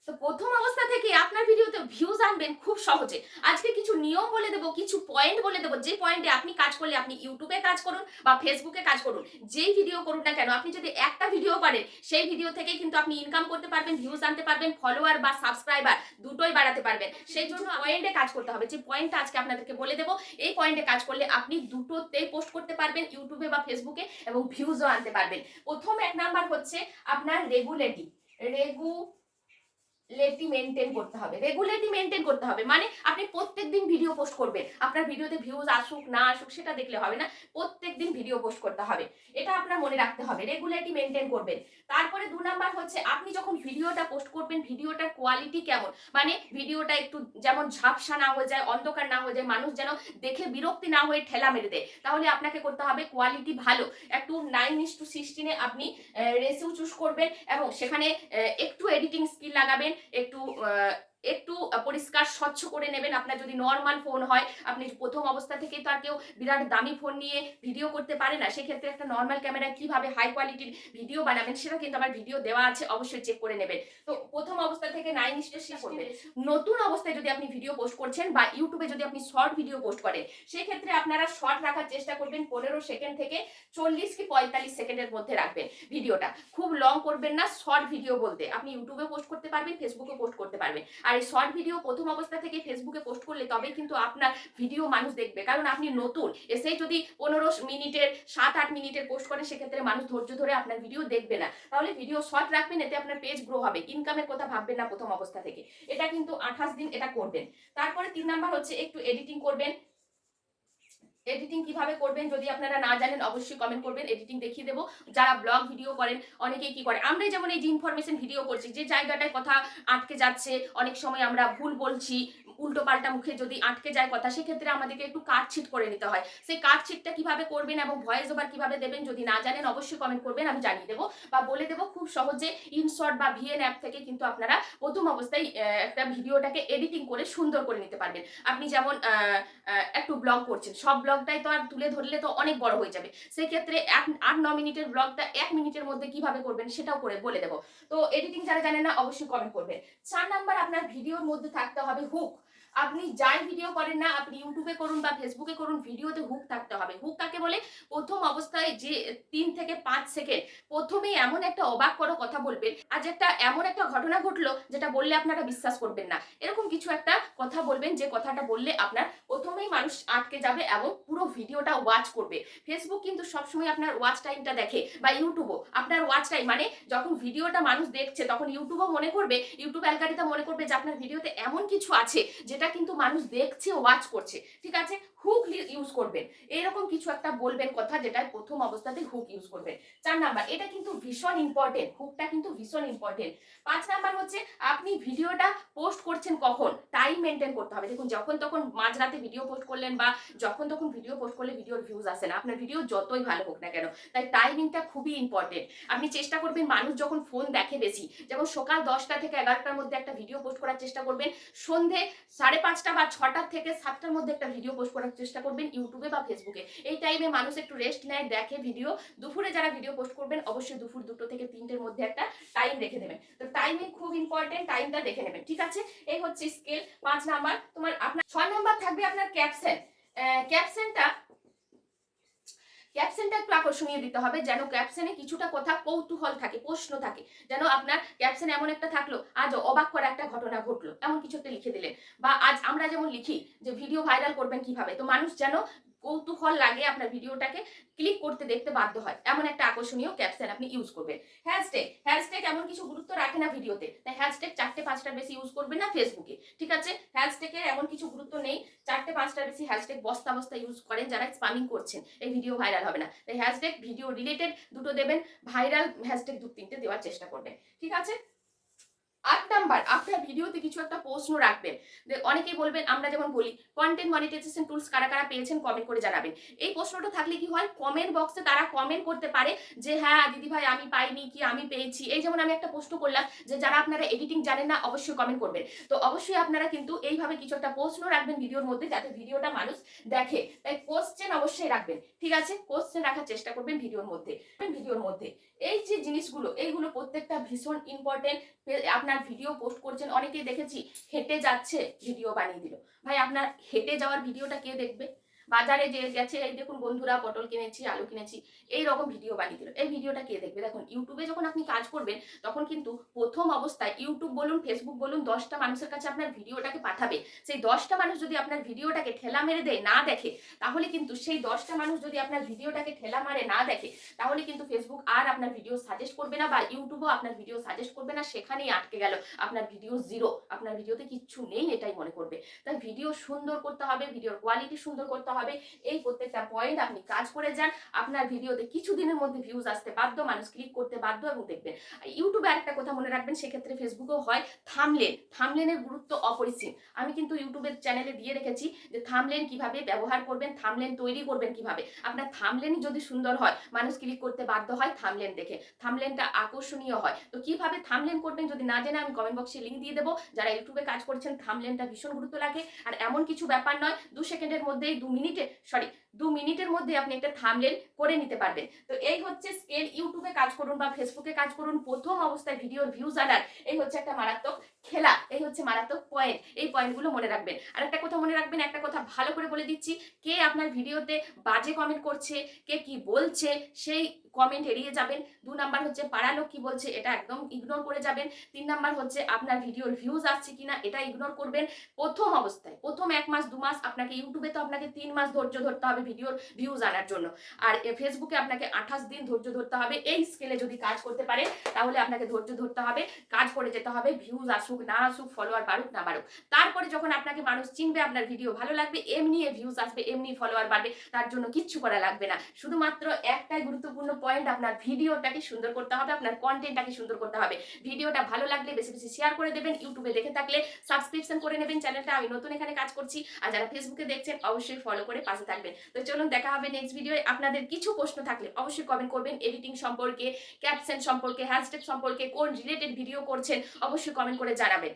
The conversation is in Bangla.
তো প্রথম অবস্থা থেকে আপনার ভিডিওতে ভিউজ আনবেন খুব সহজে। আজকে কিছু নিয়ম বলে দেবো, কিছু পয়েন্ট বলে দেবো, যে পয়েন্টে আপনি কাজ করলে আপনি ইউটিউবে কাজ করুন বা ফেসবুকে কাজ করুন, যেই ভিডিও করুন না কেন, আপনি যদি একটা ভিডিও করেন সেই ভিডিও থেকে কিন্তু আপনি ইনকাম করতে পারবেন, ভিউজ আনতে পারবেন, ফলোয়ার বা সাবস্ক্রাইবার দুটোই বাড়াতে পারবেন। সেই জন্য পয়েন্টে কাজ করতে হবে। যে পয়েন্টটা আজকে আপনাদেরকে বলে দেবো, এই পয়েন্টে কাজ করলে আপনি দুটোতেই পোস্ট করতে পারবেন, ইউটিউবে বা ফেসবুকে, এবং ভিউজও আনতে পারবেন। প্রথম এক নাম্বার হচ্ছে আপনার রেগুলেটি মেনটেন করতে হবে। রেগুলেটি মেনটেন করতে হবে মানে আপনি প্রত্যেকদিন ভিডিও পোস্ট করবেন। আপনার ভিডিওতে ভিউজ আসুক না আসুক সেটা দেখলে হবে না, প্রত্যেকদিন ভিডিও পোস্ট করতে হবে। এটা আপনার মনে রাখতে হবে, রেগুলেটি মেনটেন করবেন। তারপরে 2 নাম্বার হচ্ছে আপনি যখন ভিডিওটা পোস্ট করবেন ভিডিওটার কোয়ালিটি কেমন, মানে ভিডিওটা একটু যেমন ঝাপসা না হয়ে যায়, অন্ধকার না হয়ে যায়, মানুষ যেন দেখে বিরক্তি না হয়ে ঠেলা মেরে দেয়, তাহলে আপনাকে করতে হবে কোয়ালিটি ভালো। একটু 9:16 আপনি রেসিও চুজ করবেন এবং সেখানে একটু এডিটিং স্কিল লাগাবেন, একটু একটু পরিষ্কার স্বচ্ছ করে নেবেন। আপনার যদি নর্মাল ফোন হয়, আপনি প্রথম অবস্থা থেকেই তো আর কেউ বিরাট দামি ফোন নিয়ে ভিডিও করতে পারে না, সেক্ষেত্রে একটা নর্মাল ক্যামেরায় কিভাবে হাই কোয়ালিটির ভিডিও বানাবেন সেটা কিন্তু আমার ভিডিও দেওয়া আছে, অবশ্যই চেক করে নেবেন। তো প্রথম অবস্থা থেকে 9:16 করবেন। নতুন অবস্থায় যদি আপনি ভিডিও পোস্ট করছেন বা ইউটিউবে যদি আপনি শর্ট ভিডিও পোস্ট করেন, সেক্ষেত্রে আপনারা শর্ট রাখার চেষ্টা করবেন, 15 সেকেন্ড থেকে 40 কি 45 সেকেন্ডের মধ্যে রাখবেন ভিডিওটা। খুব লং করবেন না। শর্ট ভিডিও বলতে আপনি ইউটিউবে পোস্ট করতে পারবেন, ফেসবুকে পোস্ট করতে পারবেন। আর এই শর্ট ভিডিও প্রথম অবস্থা থেকে ফেসবুকে পোস্ট করলে তবেই কিন্তু আপনার ভিডিও মানুষ দেখবে, কারণ আপনি নতুন এসেই যদি 15 মিনিটের 7-8 মিনিটের পোস্ট করেন, সেক্ষেত্রে মানুষ ধৈর্য ধরে আপনার ভিডিও দেখবে না। তাহলে ভিডিও শর্ট রাখবেন, এতে আপনার পেজ গ্রো হবে। ইনকামের কথা ভাববেন না প্রথম অবস্থা থেকে। এটা কিন্তু 28 দিন এটা করবেন। তারপরে 3 নাম্বার হচ্ছে একটু এডিটিং করবেন। এডিটিং কিভাবে করবেন যদি আপনারা না জানেন অবশ্যই কমেন্ট করবেন, এডিটিং দেখিয়ে দেবো। যারা ব্লগ ভিডিও করেন, অনেকেই কি করে, আমরা যেমন এই যে ইনফরমেশন ভিডিও করছি, যে জায়গাটায় কথা আটকে যাচ্ছে, অনেক সময় আমরা ভুল বলছি, উল্টো পাল্টা মুখে যদি আটকে যায় কথা, সেক্ষেত্রে আমাদেরকে একটু কাটছিট করে নিতে হয়। সেই কাটছিটটা কিভাবে করবেন এবং ভয়েস ওভার কিভাবে দেবেন যদি না জানেন অবশ্যই কমেন্ট করবেন, আমি জানিয়ে দেবো বা বলে দেবো। খুব সহজে ইনশর্ট বা ভিএন অ্যাপ থেকে কিন্তু আপনারা প্রথম অবস্থায় একটা ভিডিওটাকে এডিটিং করে সুন্দর করে নিতে পারবেন। আপনি যেমন একটু ব্লগ করছেন, সব ব্লগটাই তো আর তুলে ধরলে তো অনেক বড় হয়ে যাবে, সেক্ষেত্রে 8-9 মিনিটের ব্লগটা 1 মিনিটের মধ্যে কিভাবে করবেন সেটাও করে বলে দেবো। তো এডিটিং যারা জানেন না অবশ্যই কমেন্ট করবেন। 4 নাম্বার আপনার ভিডিওর মধ্যে থাকতে হবে হুক। আপনি যাই ভিডিও করেন না, আপনি ইউটিউবে করুন বা ফেসবুকে করুন, ভিডিওতে হুক থাকতে হবে। হুক কাকে বলে? প্রথম অবস্থায় যে 3 থেকে 5 সেকেন্ড প্রথমেই এমন একটা অবাক করা কথা বলবেন, আজ একটা এমন একটা ঘটনা ঘটলো যেটা বললে আপনারা বিশ্বাস করবেন না, এরকম কিছু একটা কথা বলবেন যে কথাটা বললে আপনার প্রথমেই মানুষ আটকে যাবে এবং পুরো ভিডিওটা ওয়াচ করবে। ফেসবুক কিন্তু সবসময় আপনার ওয়াচ টাইমটা দেখে, বা ইউটিউবও আপনার ওয়াচ টাইম, মানে যখন ভিডিওটা মানুষ দেখছে তখন ইউটিউবও মনে করবে, ইউটিউব অ্যালগরিদম মনে করবে যে আপনার ভিডিওতে এমন কিছু আছে যেটা কিন্তু মানুষ দেখছে, ওয়াচ করছে। ঠিক আছে, হুক ইউজ করবেন। এরকম কিছু একটা বলবেন কথা যেটা প্রথম অবস্থাতে হুক ইউজ করবেন। 4 নাম্বার, এটা কিন্তু ভীষণ ইম্পর্টেন্ট, হুকটা কিন্তু ভীষণ ইম্পর্টেন্ট। 5 নাম্বার হচ্ছে আপনি ভিডিওটা পোস্ট করছেন কখন, টাইম মেনটেন করতে হবে। দেখুন, যখন তখন মাঝরাতে ভিডিও পোস্ট করলেন বা যখন তখন ভিডিও পোস্ট করলে ভিডিওর ভিউজ আসে না, আপনার ভিডিও যতই ভালো হোক না কেন। তাই টাইমিংটা খুবই ইম্পর্টেন্ট। আপনি চেষ্টা করবেন মানুষ যখন ফোন দেখে বেশি, যেমন সকাল 10টা থেকে 11টার মধ্যে একটা ভিডিও পোস্ট করার চেষ্টা করবেন, সন্ধে 5:30 বা 6টা থেকে 7টার মধ্যে একটা ভিডিও পোস্ট করার চেষ্টা করবেন ইউটিউবে বা ফেসবুকে। এই টাইমে মানুষ একটু রেস্ট নেয়, দেখে ভিডিও। দুপুরে যারা ভিডিও পোস্ট করবেন অবশ্যই দুপুর 2টো থেকে 3টের মধ্যে একটা টাইম রেখে দেবেন। তো টাইমিং খুব ইম্পর্টেন্ট, টাইমটা দেখে নেবেন। ঠিক আছে, এই হচ্ছে স্কেল। 5 নাম্বার তোমার আপনার। 6 নাম্বার থাকবে আপনার ক্যাপশন। ক্যাপশনটা ক্যাপশনটা একটু আকর্ষণীয় দিতে হবে, যেন ক্যাপশনে কিছুটা কথা কৌতূহল থাকে, প্রশ্ন থাকে। যেন আপনার ক্যাপশনে এমন একটা থাকলো, আজ অবাক করা একটা ঘটনা ঘটলো, এমন কিছু একটা লিখে দিলেন। বা আজ আমরা যেমন লিখি যে ভিডিও ভাইরাল করবেন কিভাবে, তো মানুষ যেন কৌতূহল লাগে, আপনার ভিডিওটাকে ক্লিক করতে দেখতে বাধ্য হয়, এমন একটা আকর্ষণীয় ক্যাপশন আপনি ইউজ করবেন। হ্যাশট্যাগ এমন কিছু গুরুত্ব রাখে না ভিডিওতে, তাই হ্যাশট্যাগ 4টে-5টার বেশি ইউজ করবেন না ফেসবুকে। ঠিক আছে, হ্যাশট্যাগের এমন কিছু গুরুত্ব নেই। 4টে-5টার বেশি হ্যাশট্যাগ বস্তা বস্তা ইউজ করেন যারা স্প্যামিং করছেন, এই ভিডিও ভাইরাল হবে না। তাই হ্যাশট্যাগ ভিডিও রিলেটেড দুটো দেবেন, ভাইরাল হ্যাশট্যাগ 2-3টে দেওয়ার চেষ্টা করবেন। ঠিক আছে। 8 নাম্বার, আপনার ভিডিওতে কিছু একটা প্রশ্ন রাখবেন। অনেকেই বলবেন, আমরা যেমন বলি কন্টেন্ট মনিটাইজেশন টুলস কারা কারা পেয়েছেন কমেন্ট করে জানাবেন। এই প্রশ্নটা থাকলে কি হয়, কমেন্ট বক্সে তারা কমেন্ট করতে পারে যে হ্যাঁ দিদি ভাই আমি পাইনি কি আমি পেয়েছি। এই যেমন আমি একটা প্রশ্ন করলাম যে যারা আপনারা এডিটিং জানেন না অবশ্যই কমেন্ট করবেন। তো অবশ্যই আপনারা কিন্তু এইভাবে কিছু একটা প্রশ্ন রাখবেন ভিডিওর মধ্যে, যাতে ভিডিওটা মানুষ দেখে। তাই কোশ্চেন অবশ্যই রাখবেন, ঠিক আছে? কোশ্চেন রাখার চেষ্টা করবেন ভিডিওর মধ্যে। এই যে জিনিসগুলো, এইগুলো প্রত্যেকটা ভীষণ ইম্পর্টেন্ট। আপনার ভিডিও পোস্ট করছেন, অনেকেই দেখেছি হেঁটে যাচ্ছে ভিডিও বানিয়ে দিল। ভাই আপনার হেঁটে যাওয়ার ভিডিওটা কে দেখবে? বাজারে যে গেছে, এই দেখুন বন্ধুরা পটল কিনেছি আলু কিনেছি, এই রকম ভিডিও বানিয়ে দিল, এই ভিডিওটা কে দেখবে? দেখুন ইউটিউবে যখন আপনি কাজ করবেন তখন কিন্তু প্রথম অবস্থায় ইউটিউব বলুন ফেসবুক বলুন 10টা মানুষের কাছে আপনার ভিডিওটাকে পাঠাবে। সেই 10টা মানুষ যদি আপনার ভিডিওটাকে ঠেলা মেরে দেয়, না দেখে, তাহলে কিন্তু সেই 10টা মানুষ যদি আপনার ভিডিওটাকে ঠেলা মারে না দেখে, তাহলে কিন্তু ফেসবুক আর আপনার ভিডিও সাজেস্ট করবে না, বা ইউটিউবও আপনার ভিডিও সাজেস্ট করবে না, সেখানেই আটকে গেল, আপনার ভিডিও জিরো, আপনার ভিডিওতে কিচ্ছু নেই এটাই মনে করবে। তাই ভিডিও সুন্দর করতে হবে, ভিডিওর কোয়ালিটি সুন্দর করতে হবে, এই প্রত্যেকটা পয়েন্ট আপনি কাজ করে যান, আপনার ভিডিওতে কিছুদিনের মধ্যে ভিউজ আসতে বাধ্য, মানুষ ক্লিক করতে বাধ্য এবং দেখবেন। ইউটিউবে আরেকটা কথা মনে রাখবেন, সেক্ষেত্রে ফেসবুকেও হয় থামলেনের গুরুত্ব অপরিসীম। আমি কিন্তু ইউটিউবের চ্যানেলে দিয়ে রেখেছি যে থামলেন কিভাবে ব্যবহার করবেন, থামলেন তৈরি করবেন কিভাবে। আপনার থামলেনই যদি সুন্দর হয়, মানুষ ক্লিক করতে বাধ্য হয় থামলেন দেখে, থামলেনটা আকর্ষণীয় হয়। তো কিভাবে থামলেন করবেন যদি না জেনে, আমি কমেন্ট বক্সে লিঙ্ক দিয়ে দেবো। যারা ইউটিউবে কাজ করছেন থামলেনটা ভীষণ গুরুত্ব লাগে, আর এমন কিছু ব্যাপার নয় 2 সেকেন্ডের মধ্যেই 2 মিনিটের মধ্যে আপনি একটা থামলেন করে নিতে পারবেন। তো এই হচ্ছে স্কেল। ইউটিউবে কাজ করুন বা ফেসবুকে কাজ করুন, প্রথম অবস্থায় ভিডিওর ভিউজ আনার এই হচ্ছে একটা মারাত্মক খেলা, এই হচ্ছে মারাত্মক পয়েন্ট। এই পয়েন্টগুলো মনে রাখবেন। আর একটা কথা মনে রাখবেন, একটা কথা ভালো করে বলে দিচ্ছি, কে আপনার ভিডিওতে বাজে কমেন্ট করছে, কে কি বলছে, সেই কমেন্ট এড়িয়ে যাবেন। 2 নাম্বার হচ্ছে পাড়া লোক কি বলছে, এটা একদম ইগনোর করে যাবেন। 3 নাম্বার হচ্ছে আপনার ভিডিওর ভিউজ আসছে কিনা, এটা ইগনোর করবেন। প্রথম অবস্থায় প্রথম 1 মাস 2 মাস আপনাকে ইউটিউবে তো আপনাকে 3 মাস ধৈর্য ধরতে হবে ভিডিওর ভিউজ আনার জন্য, আর ফেসবুকে আপনাকে 28 দিন ধৈর্য ধরতে হবে। এই স্কেলে যদি কাজ করতে পারেন তাহলে আপনাকে ধৈর্য ধরতে হবে, কাজ করে যেতে হবে, ভিউজ আসুক না আসুক, ফলোয়ার বাড়ুক না বাড়ুক। তারপরে যখন আপনাকে মানুষ চিনবে, আপনার ভিডিও ভালো লাগবে, এমনি ভিউজ আসবে, এমনি ফলোয়ার বাড়বে, তার জন্য কিচ্ছু করা লাগবে না। শুধুমাত্র একটাই গুরুত্বপূর্ণ পয়েন্ট, আপনার ভিডিওটাকে সুন্দর করতে হবে, আপনার কন্টেন্টটাকে সুন্দর করতে হবে। ভিডিওটা ভালো লাগলে বেশি বেশি শেয়ার করে দেবেন। ইউটিউবে দেখে থাকলে সাবস্ক্রিপশন করে নেবেন চ্যানেলটা, আমি নতুন এখানে কাজ করছি। আর যারা ফেসবুকে দেখছেন অবশ্যই ফলো করে পাশে থাকবেন। তো চলুন দেখা হবে নেক্সট ভিডিওয়ে। আপনাদের কিছু প্রশ্ন থাকলে অবশ্যই কমেন্ট করবেন, এডিটিং সম্পর্কে, ক্যাপশন সম্পর্কে, হ্যাশট্যাগ সম্পর্কে, কোন রিলেটেড ভিডিও করছেন অবশ্যই কমেন্ট করে জানাবেন।